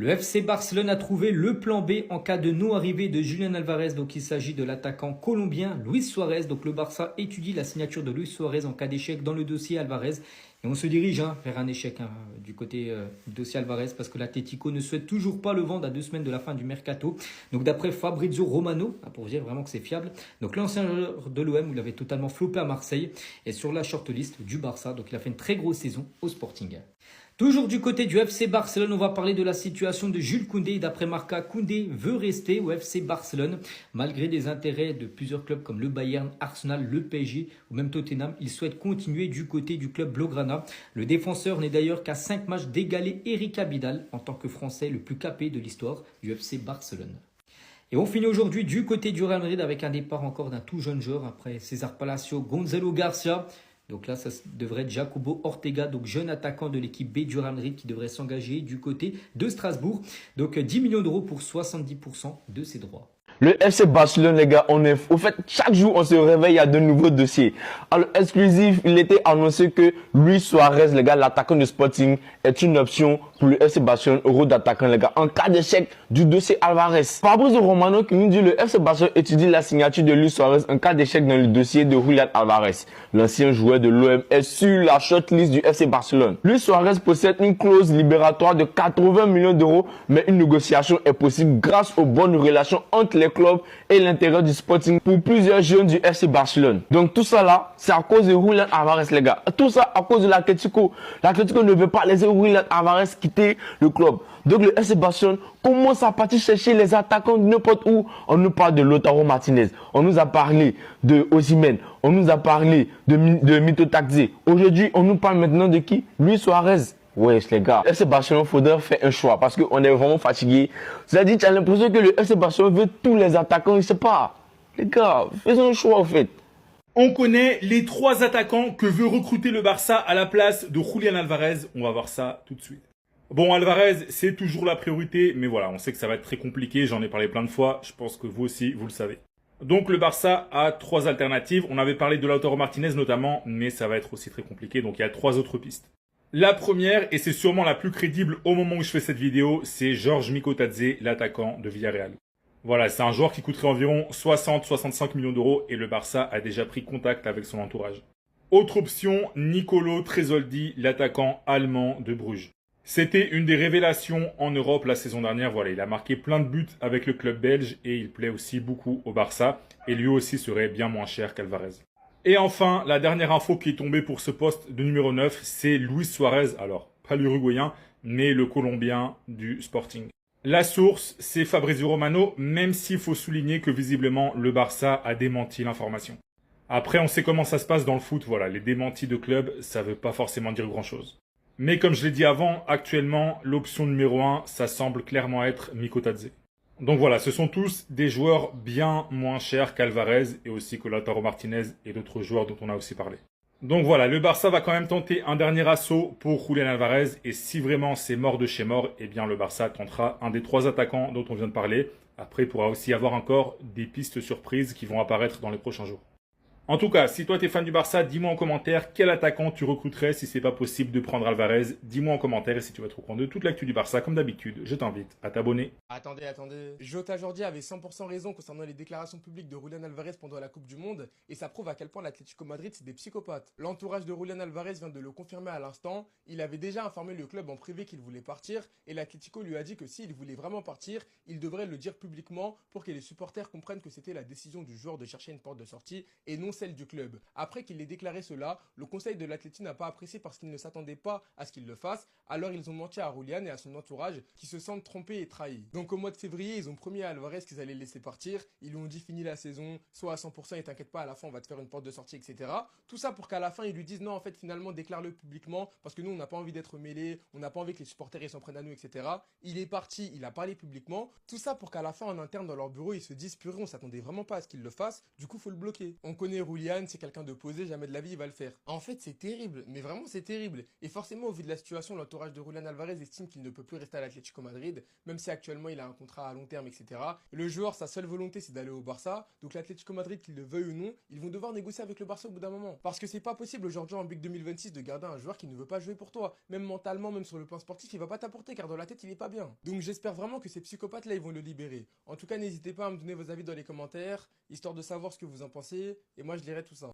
Le FC Barcelone a trouvé le plan B en cas de non-arrivée de Julián Álvarez. Donc il s'agit de l'attaquant colombien Luis Suárez. Donc le Barça étudie la signature de Luis Suárez en cas d'échec dans le dossier Álvarez. Et on se dirige vers un échec du côté du dossier Álvarez parce que l'Atlético ne souhaite toujours pas le vendre à 2 semaines de la fin du mercato. Donc d'après Fabrizio Romano, pour dire vraiment que c'est fiable, donc l'ancien joueur de l'OM, il avait totalement floppé à Marseille, est sur la shortlist du Barça. Donc il a fait une très grosse saison au Sporting. Toujours du côté du FC Barcelone, on va parler de la situation de Jules Koundé. D'après Marca, Koundé veut rester au FC Barcelone. Malgré des intérêts de plusieurs clubs comme le Bayern, Arsenal, le PSG ou même Tottenham, il souhaite continuer du côté du club Blaugrana. Le défenseur n'est d'ailleurs qu'à 5 matchs d'égaler Eric Abidal en tant que Français le plus capé de l'histoire du FC Barcelone. Et on finit aujourd'hui du côté du Real Madrid avec un départ encore d'un tout jeune joueur après César Palacio, Gonzalo Garcia. Donc là, ça devrait être Jacobo Ortega, donc jeune attaquant de l'équipe B du Real Madrid qui devrait s'engager du côté de Strasbourg. Donc 10 millions d'euros pour 70% de ses droits. Le FC Barcelone, les gars, au fait, chaque jour, on se réveille, il y a de nouveaux dossiers. Alors, exclusif, il était annoncé que Luis Suárez, les gars, l'attaquant du Sporting, est une option pour le FC Barcelone au rôle d'attaquant, les gars, en cas d'échec du dossier Álvarez. Fabrizio Romano qui nous dit le FC Barcelone étudie la signature de Luis Suárez en cas d'échec dans le dossier de Julián Álvarez. L'ancien joueur de l'OM est sur la shortlist du FC Barcelone. Luis Suárez possède une clause libératoire de 80 millions d'euros, mais une négociation est possible grâce aux bonnes relations entre les clubs et l'intérêt du Sporting pour plusieurs jeunes du FC Barcelone. Donc tout ça là, c'est à cause de Julián Álvarez, les gars. Tout ça à cause de l'Atlético. L'Atlético ne veut pas laisser Julián Álvarez quitter le club. Donc le FC Barcelone commence à partir chercher les attaquants de n'importe où. On nous parle de Lautaro Martinez, on nous a parlé de Osimhen, on nous a parlé de Mito Takze. Aujourd'hui, on nous parle maintenant de qui? Luis Suárez. Ouais, les gars, FC Barcelone, faudrait faire un choix parce qu'on est vraiment fatigué. C'est-à-dire, tu as l'impression que le FC Barcelone veut tous les attaquants, je sais pas. Les gars, faisons un choix en fait. On connaît les 3 attaquants que veut recruter le Barça à la place de Julián Álvarez. On va voir ça tout de suite. Bon, Álvarez, c'est toujours la priorité, mais voilà, on sait que ça va être très compliqué. J'en ai parlé plein de fois. Je pense que vous aussi, vous le savez. Donc le Barça a 3 alternatives. On avait parlé de Lautaro Martinez notamment, mais ça va être aussi très compliqué. Donc il y a 3 autres pistes. La première, et c'est sûrement la plus crédible au moment où je fais cette vidéo, c'est George Mikotadze, l'attaquant de Villarreal. Voilà, c'est un joueur qui coûterait environ 60-65 millions d'euros et le Barça a déjà pris contact avec son entourage. Autre option, Nicolo Tresoldi, l'attaquant allemand de Bruges. C'était une des révélations en Europe la saison dernière. Voilà, il a marqué plein de buts avec le club belge et il plaît aussi beaucoup au Barça. Et lui aussi serait bien moins cher qu'Álvarez. Et enfin, la dernière info qui est tombée pour ce poste de numéro 9, c'est Luis Suárez. Alors, pas l'Uruguayen, mais le Colombien du Sporting. La source, c'est Fabrizio Romano, même s'il faut souligner que visiblement, le Barça a démenti l'information. Après, on sait comment ça se passe dans le foot. Voilà, les démentis de club, ça veut pas forcément dire grand-chose. Mais comme je l'ai dit avant, actuellement, l'option numéro 1, ça semble clairement être Mikotadze. Donc voilà, ce sont tous des joueurs bien moins chers qu'Álvarez et aussi que Lautaro Martinez et d'autres joueurs dont on a aussi parlé. Donc voilà, le Barça va quand même tenter un dernier assaut pour Julián Álvarez et si vraiment c'est mort de chez mort, eh bien le Barça tentera un des 3 attaquants dont on vient de parler. Après, il pourra aussi y avoir encore des pistes surprises qui vont apparaître dans les prochains jours. En tout cas, si toi t'es fan du Barça, dis-moi en commentaire quel attaquant tu recruterais si c'est pas possible de prendre Álvarez. Dis-moi en commentaire et si tu veux être au courant de toute l'actu du Barça, comme d'habitude, je t'invite à t'abonner. Attendez. Jota Jordi avait 100% raison concernant les déclarations publiques de Julián Álvarez pendant la Coupe du Monde et ça prouve à quel point l'Atlético Madrid c'est des psychopathes. L'entourage de Julián Álvarez vient de le confirmer à l'instant. Il avait déjà informé le club en privé qu'il voulait partir et l'Atlético lui a dit que s'il voulait vraiment partir, il devrait le dire publiquement pour que les supporters comprennent que c'était la décision du joueur de chercher une porte de sortie et non celle du club. Après qu'il ait déclaré cela, le conseil de l'Atleti n'a pas apprécié parce qu'il ne s'attendait pas à ce qu'il le fasse, alors ils ont menti à Julián et à son entourage qui se sentent trompés et trahis. Donc au mois de février, ils ont promis à Álvarez qu'ils allaient le laisser partir, ils lui ont dit fini la saison, soit à 100% et t'inquiète pas, à la fin on va te faire une porte de sortie, etc. Tout ça pour qu'à la fin ils lui disent non en fait finalement déclare-le publiquement parce que nous on n'a pas envie d'être mêlés, on n'a pas envie que les supporters ils s'en prennent à nous, etc. Il est parti, il a parlé publiquement, tout ça pour qu'à la fin en interne dans leur bureau ils se disent purée on s'attendait vraiment pas à ce qu'il le fasse, du coup faut le bloquer. On connaît connaît Roulian, c'est quelqu'un de posé, jamais de la vie il va le faire. En fait, c'est terrible, mais vraiment c'est terrible. Et forcément, au vu de la situation, l'entourage de Julián Alvarez estime qu'il ne peut plus rester à l'Atlético Madrid, même si actuellement il a un contrat à long terme, etc. Le joueur, sa seule volonté, c'est d'aller au Barça. Donc l'Atlético Madrid, qu'il le veuille ou non, ils vont devoir négocier avec le Barça au bout d'un moment. Parce que c'est pas possible aujourd'hui en Big 2026 de garder un joueur qui ne veut pas jouer pour toi. Même mentalement, même sur le plan sportif, il va pas t'apporter car dans la tête, il est pas bien. Donc j'espère vraiment que ces psychopathes là, ils vont le libérer. En tout cas, n'hésitez pas à me donner vos avis dans les commentaires, histoire de savoir ce que vous en pensez, et moi je lirai tout ça.